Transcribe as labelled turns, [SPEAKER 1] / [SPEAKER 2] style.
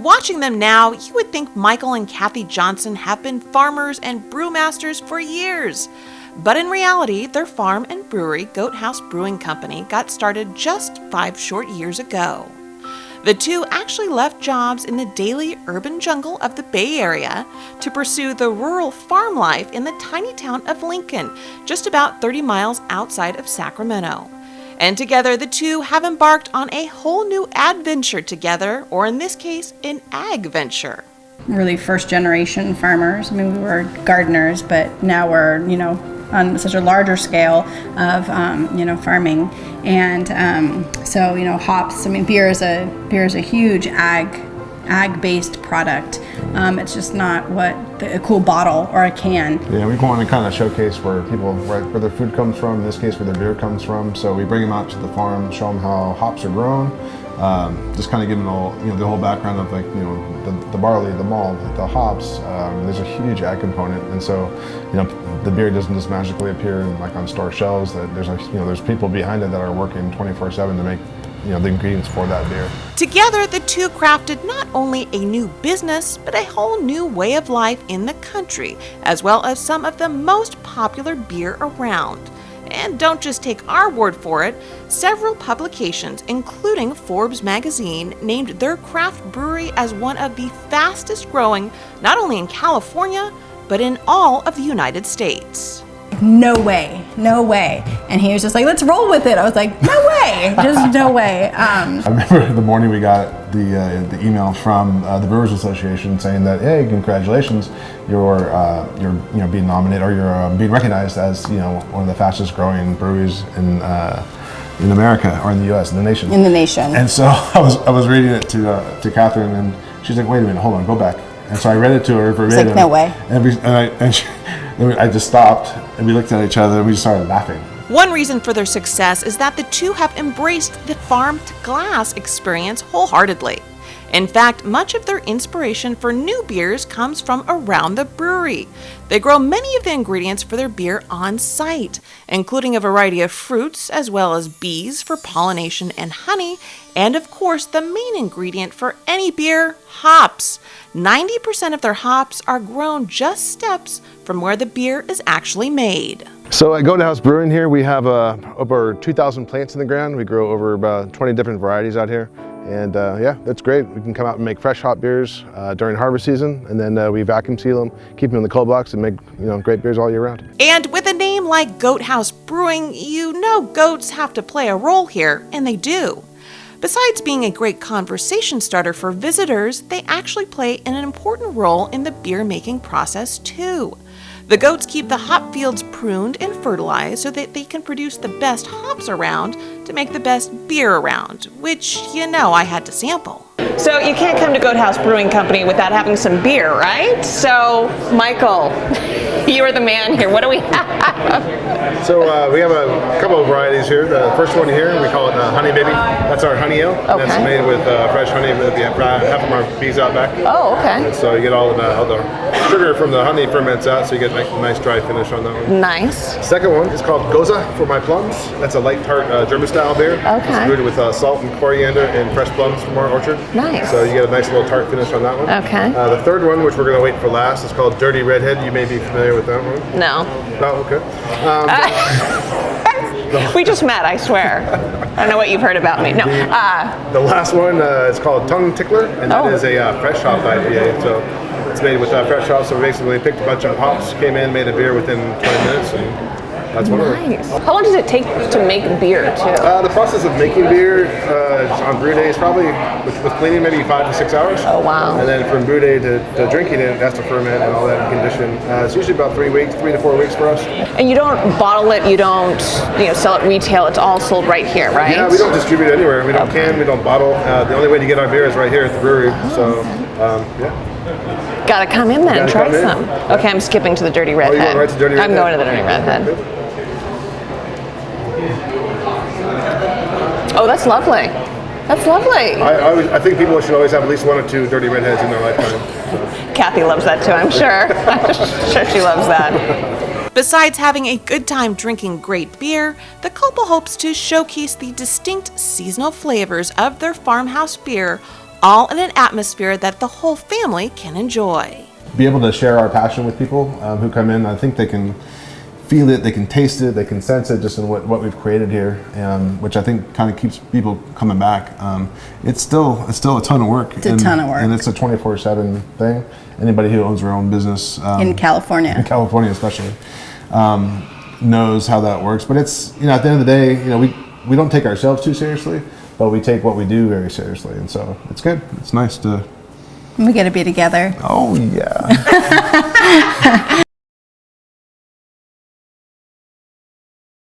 [SPEAKER 1] Watching them now, you would think Michael and Kathy Johnson have been farmers and brewmasters for years. But in reality, their farm and brewery, GoatHouse Brewing Company, got started just 5 short years ago. The two actually left jobs in the daily urban jungle of the Bay Area to pursue the rural farm life in the tiny town of Lincoln, just about 30 miles outside of Sacramento. And together, the two have embarked on a whole new adventure together, or in this case, an ag venture.
[SPEAKER 2] Really first generation farmers. I mean, we were gardeners, but now we're, on such a larger scale of, farming. And so, hops, beer is a huge ag-based product. It's just not a cool bottle or a can.
[SPEAKER 3] Yeah, we want to kind of showcase where their food comes from, in this case where their beer comes from. So we bring them out to the farm, show them how hops are grown, just kind of give them the whole background of the barley, the malt, the hops. There's a huge ag component, and so the beer doesn't just magically appear on store shelves. That there's people behind it that are working 24/7 to make the ingredients for that beer.
[SPEAKER 1] Together, the two crafted not only a new business, but a whole new way of life in the country, as well as some of the most popular beer around. And don't just take our word for it, several publications, including Forbes magazine, named their craft brewery as one of the fastest growing, not only in California, but in all of the United States.
[SPEAKER 2] No way. And he was just like, let's roll with it. I was like, no way, just no way.
[SPEAKER 3] I remember the morning we got the email from the Brewers Association saying that, hey, congratulations, you're being nominated, or you're being recognized as one of the fastest growing breweries in America, or in the U.S., in the nation.
[SPEAKER 2] In the nation.
[SPEAKER 3] And so I was reading it to Catherine, and she's like, wait a minute, hold on, go back. And so I read it to her verbatim.
[SPEAKER 2] It's like, no way.
[SPEAKER 3] I just stopped, and we looked at each other, and we just started laughing.
[SPEAKER 1] One reason for their success is that the two have embraced the farm-to-glass experience wholeheartedly. In fact, much of their inspiration for new beers comes from around the brewery. They grow many of the ingredients for their beer on site, including a variety of fruits, as well as bees for pollination and honey, and of course, the main ingredient for any beer, hops. 90% of their hops are grown just steps from where the beer is actually made.
[SPEAKER 3] So at GoatHouse Brewing here, we have over 2,000 plants in the ground. We grow over about 20 different varieties out here. And that's great. We can come out and make fresh hop beers during harvest season, and then we vacuum seal them, keep them in the cold box, and make great beers all year round.
[SPEAKER 1] And with a name like GoatHouse Brewing, goats have to play a role here, and they do. Besides being a great conversation starter for visitors, they actually play an important role in the beer making process too. The goats keep the hop fields pruned and fertilized so that they can produce the best hops around to make the best beer around, which I had to sample. So you can't come to GoatHouse Brewing Company without having some beer, right? So, Michael, you are the man here. What do we have?
[SPEAKER 3] So we have a couple of varieties here. The first one here, we call it Honey Baby. That's our honey ale.
[SPEAKER 1] Okay.
[SPEAKER 3] That's made with fresh honey. We have half of our bees out back.
[SPEAKER 1] Oh, okay.
[SPEAKER 3] And so you get all the sugar from the honey ferments out, so you get a nice dry finish on that one.
[SPEAKER 1] Nice.
[SPEAKER 3] Second one is called Goza for My Plums. That's a light tart German-style beer.
[SPEAKER 1] Okay.
[SPEAKER 3] It's brewed with salt and coriander and fresh plums from our orchard.
[SPEAKER 1] Nice.
[SPEAKER 3] So you get a nice little tart finish on that one.
[SPEAKER 1] Okay.
[SPEAKER 3] The third one, which we're going to wait for last, is called Dirty Redhead. You may be familiar with that one.
[SPEAKER 1] No.
[SPEAKER 3] Oh, okay.
[SPEAKER 1] We just met, I swear. I don't know what you've heard about me. No.
[SPEAKER 3] The last one is called Tongue Tickler, and that is a fresh hop IPA. So it's made with fresh hops. So we basically picked a bunch of hops, came in, made a beer within 20 minutes, and that's one of them.
[SPEAKER 1] Nice. How long does it take to make beer, too?
[SPEAKER 3] The process of making beer on brew day is probably, with cleaning, maybe 5 to 6 hours.
[SPEAKER 1] Oh, wow. And
[SPEAKER 3] then from brew day to drinking it has to ferment and all that and condition. It's usually about 3 to 4 weeks for us.
[SPEAKER 1] And you don't bottle it, you don't sell it retail, it's all sold right here, right?
[SPEAKER 3] Yeah, we don't distribute it anywhere. We don't can, we don't bottle. The only way to get our beer is right here at the brewery.
[SPEAKER 1] Gotta come in then, try some. Okay, I'm skipping to the Dirty Redhead.
[SPEAKER 3] You're going right to Dirty Redhead?
[SPEAKER 1] I'm going to the Dirty Redhead. Oh, that's lovely. That's lovely.
[SPEAKER 3] I think people should always have at least 1 or 2 Dirty Redheads in their lifetime.
[SPEAKER 1] Kathy loves that too, I'm sure. I'm sure she loves that. Besides having a good time drinking great beer, the couple hopes to showcase the distinct seasonal flavors of their farmhouse beer, all in an atmosphere that the whole family can enjoy.
[SPEAKER 3] Be able to share our passion with people who come in. I think they can feel it, they can taste it, they can sense it just in what we've created here, which I think kind of keeps people coming back. It's still a ton of work.
[SPEAKER 2] It's a ton of work.
[SPEAKER 3] And it's a 24/7 thing. Anybody who owns their own business
[SPEAKER 2] in California
[SPEAKER 3] especially, knows how that works. But it's, at the end of the day, we don't take ourselves too seriously, but we take what we do very seriously, and so it's good. It's nice to.
[SPEAKER 2] We get to be together.
[SPEAKER 3] Oh yeah.